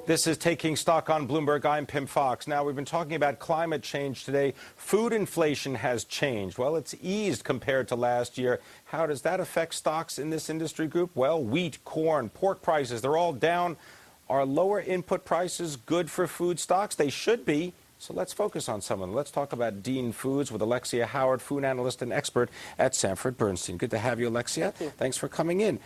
This is Taking Stock on Bloomberg. I'm Pim Fox. Now, we've been talking about climate change today. Food inflation has changed. Well, it's eased compared to last year. How does that affect stocks in this industry group? Well, wheat, corn, pork prices, they're all down. Are lower input prices good for food stocks? They should be. So let's focus on some of them. Let's talk about Dean Foods with Alexia Howard, food analyst and expert at Sanford Bernstein. Good to have you, Alexia. Thank you. Thanks for coming in.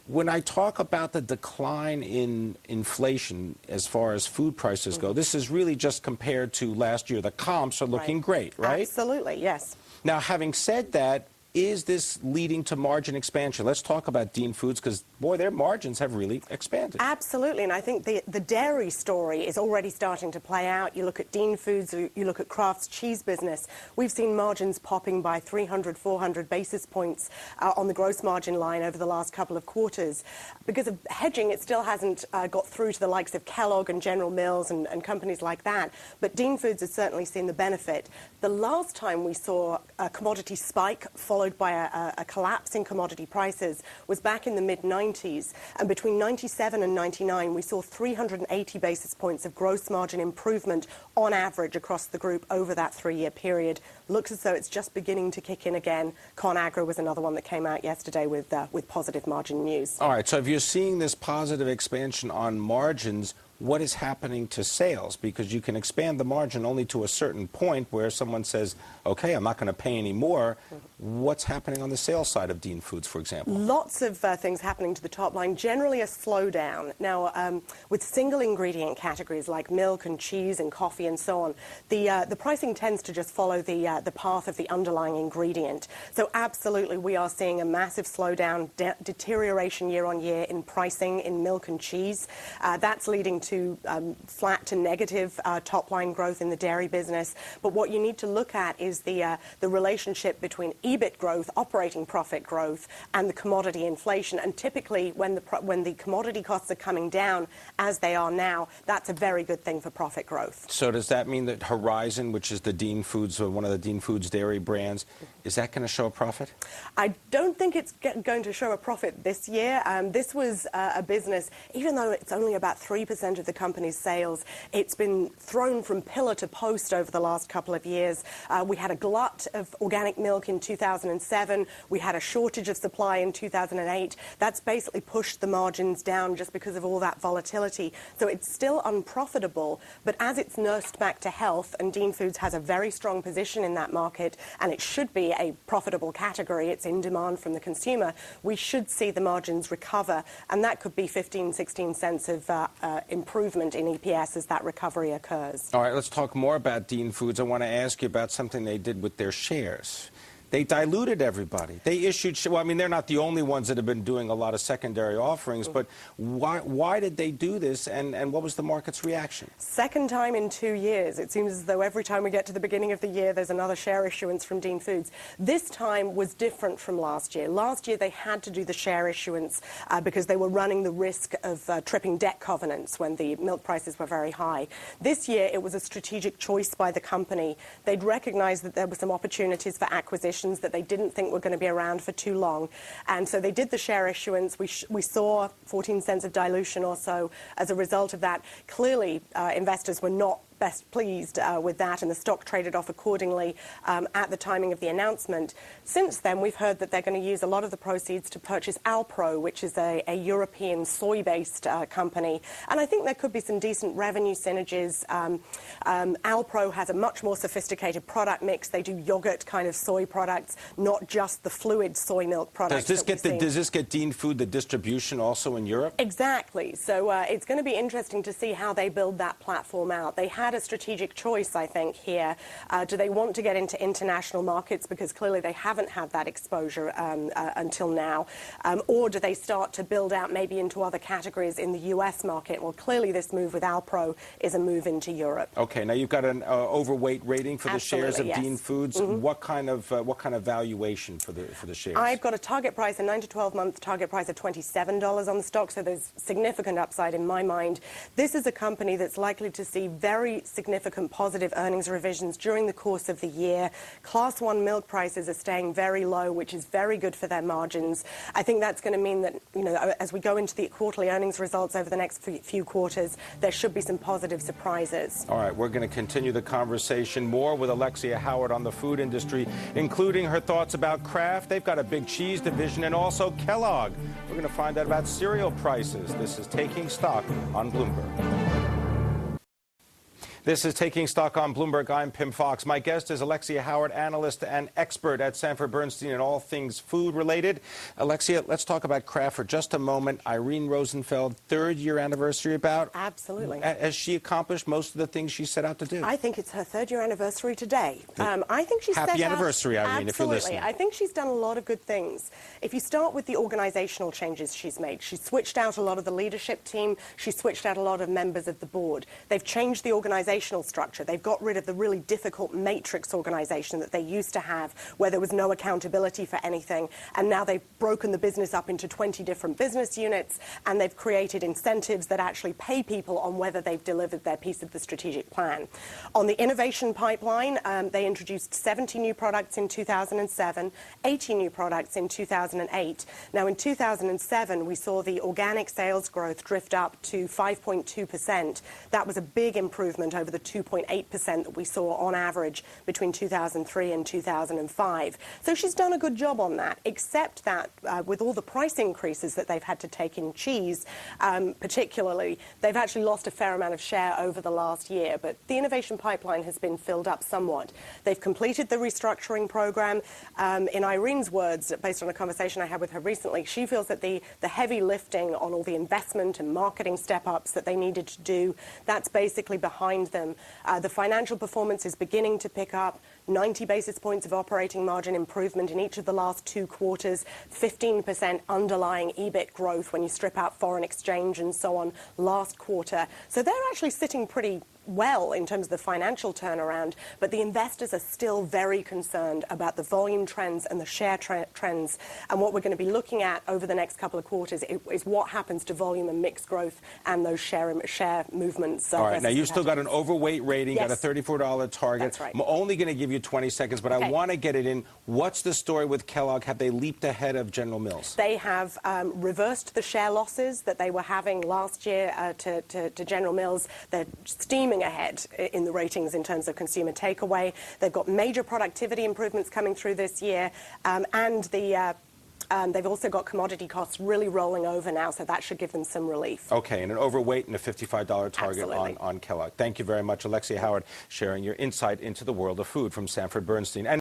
When I talk about the decline in inflation as far as food prices go, this is really just compared to last year. The comps are looking great, right? Absolutely, yes. Now, having said that, is this leading to margin expansion? Let's talk about Dean Foods because, boy, their margins have really expanded. Absolutely, and I think the dairy story is already starting to play out. You look at Dean Foods, you look at Kraft's cheese business. We've seen margins popping by 300, 400 basis points on the gross margin line over the last couple of quarters. Because of hedging, it still hasn't got through to the likes of Kellogg and General Mills and companies like that. But Dean Foods has certainly seen the benefit. The last time we saw a commodity spike followed by a collapse in commodity prices was back in the mid-90s. And between 97 and 99, we saw 380 basis points of gross margin improvement on average across the group over that 3-year period. Looks as though it's just beginning to kick in again. ConAgra was another one that came out yesterday with positive margin news. All right, so if you're seeing this positive expansion on margins, what is happening to sales? Because you can expand the margin only to a certain point where someone says, okay, I'm not going to pay any more. What's happening on the sales side of Dean Foods, for example? Lots of things happening to the top line, generally a slowdown. Now, with single ingredient categories like milk and cheese and coffee and so on, the pricing tends to just follow the path of the underlying ingredient. So absolutely, we are seeing a massive slowdown, deterioration year on year in pricing in milk and cheese. That's leading to flat to negative top-line growth in the dairy business. But what you need to look at is the relationship between EBIT growth, operating profit growth, and the commodity inflation. And typically, when the commodity costs are coming down, as they are now, that's a very good thing for profit growth. So does that mean that Horizon, which is the Dean Foods, or one of the Dean Foods dairy brands, is that going to show a profit? I don't think it's going to show a profit this year. This was a business, even though it's only about 3% of the company's sales, it's been thrown from pillar to post over the last couple of years. We had a glut of organic milk in 2007. We had a shortage of supply in 2008. That's basically pushed the margins down just because of all that volatility. So it's still unprofitable, but as it's nursed back to health, and Dean Foods has a very strong position in that market, and it should be a profitable category, it's in demand from the consumer, we should see the margins recover, and that could be 15, 16 cents of improvement in EPS as that recovery occurs. All right, let's talk more about Dean Foods. I want to ask you about something they did with their shares. They diluted everybody. They issued, well, I mean, they're not the only ones that have been doing a lot of secondary offerings, but why did they do this, and what was the market's reaction? Second time in 2 years. It seems as though every time we get to the beginning of the year, there's another share issuance from Dean Foods. This time was different from last year. Last year, they had to do the share issuance because they were running the risk of tripping debt covenants when the milk prices were very high. This year, it was a strategic choice by the company. They'd recognized that there were some opportunities for acquisition that they didn't think were going to be around for too long. And so they did the share issuance. We saw 14 cents of dilution or so as a result of that. Clearly, investors were not best pleased with that, and the stock traded off accordingly at the timing of the announcement. Since then, we've heard that they're going to use a lot of the proceeds to purchase Alpro, which is a European soy-based company, and I think there could be some decent revenue synergies. Alpro has a much more sophisticated product mix. They do yogurt kind of soy products, not just the fluid soy milk products. Does this get Dean Food the distribution also in Europe? Exactly. So it's going to be interesting to see how they build that platform out. They had a strategic choice, I think, here. Do they want to get into international markets because clearly they haven't had that exposure until now? Or do they start to build out maybe into other categories in the U.S. market? Well, clearly this move with Alpro is a move into Europe. Okay, now you've got an overweight rating for the shares of yes. Dean Foods. What kind of valuation for the shares? I've got a target price, a 9 to 12 month target price of $27 on the stock, so there's significant upside in my mind. This is a company that's likely to see very very significant positive earnings revisions during the course of the year. Class 1 milk prices are staying very low, which is very good for their margins. I think that's going to mean that, as we go into the quarterly earnings results over the next few quarters, there should be some positive surprises. All right, we're going to continue the conversation more with Alexia Howard on the food industry, including her thoughts about Kraft. They've got a big cheese division, and also Kellogg. We're going to find out about cereal prices. This is Taking Stock on Bloomberg. This is Taking Stock on Bloomberg. I'm Pim Fox. My guest is Alexia Howard, analyst and expert at Sanford Bernstein in all things food-related. Alexia, let's talk about Kraft for just a moment. Irene Rosenfeld, third-year anniversary about. Absolutely. Has she accomplished most of the things she set out to do? I think it's her third-year anniversary today. I think she's Happy anniversary, Irene, if you're listening. I think she's done a lot of good things. If you start with the organizational changes she's made, she's switched out a lot of the leadership team. She's switched out a lot of members of the board. They've changed the organizational structure. They've got rid of the really difficult matrix organization that they used to have, where there was no accountability for anything. And now they've broken the business up into 20 different business units, and they've created incentives that actually pay people on whether they've delivered their piece of the strategic plan. On the innovation pipeline, they introduced 70 new products in 2007, 80 new products in 2008. Now, in 2007, we saw the organic sales growth drift up to 5.2%. That was a big improvement over the 2.8% that we saw on average between 2003 and 2005. So she's done a good job on that, except that with all the price increases that they've had to take in cheese, particularly, they've actually lost a fair amount of share over the last year. But the innovation pipeline has been filled up somewhat. They've completed the restructuring program. In Irene's words, based on a conversation I had with her recently, she feels that the heavy lifting on all the investment and marketing step-ups that they needed to do, that's basically behind them. The financial performance is beginning to pick up. 90 basis points of operating margin improvement in each of the last 2 quarters, 15% underlying EBIT growth when you strip out foreign exchange and so on last quarter. So they're actually sitting pretty well in terms of the financial turnaround, but the investors are still very concerned about the volume trends and the share trends. And what we're going to be looking at over the next couple of quarters is what happens to volume and mix growth and those share movements. All right, now you've still got an overweight rating, yes. Got a $34 target. That's right. I'm only going to give you 20 seconds, but okay. I want to get it in. What's the story with Kellogg? Have they leaped ahead of General Mills? They have reversed the share losses that they were having last year to General Mills. They're steaming ahead in the ratings in terms of consumer takeaway. They've got major productivity improvements coming through this year, and they've also got commodity costs really rolling over now, so that should give them some relief. Okay, and an overweight and a $55 target on Kellogg. Thank you very much, Alexia Howard, sharing your insight into the world of food from Sanford Bernstein. And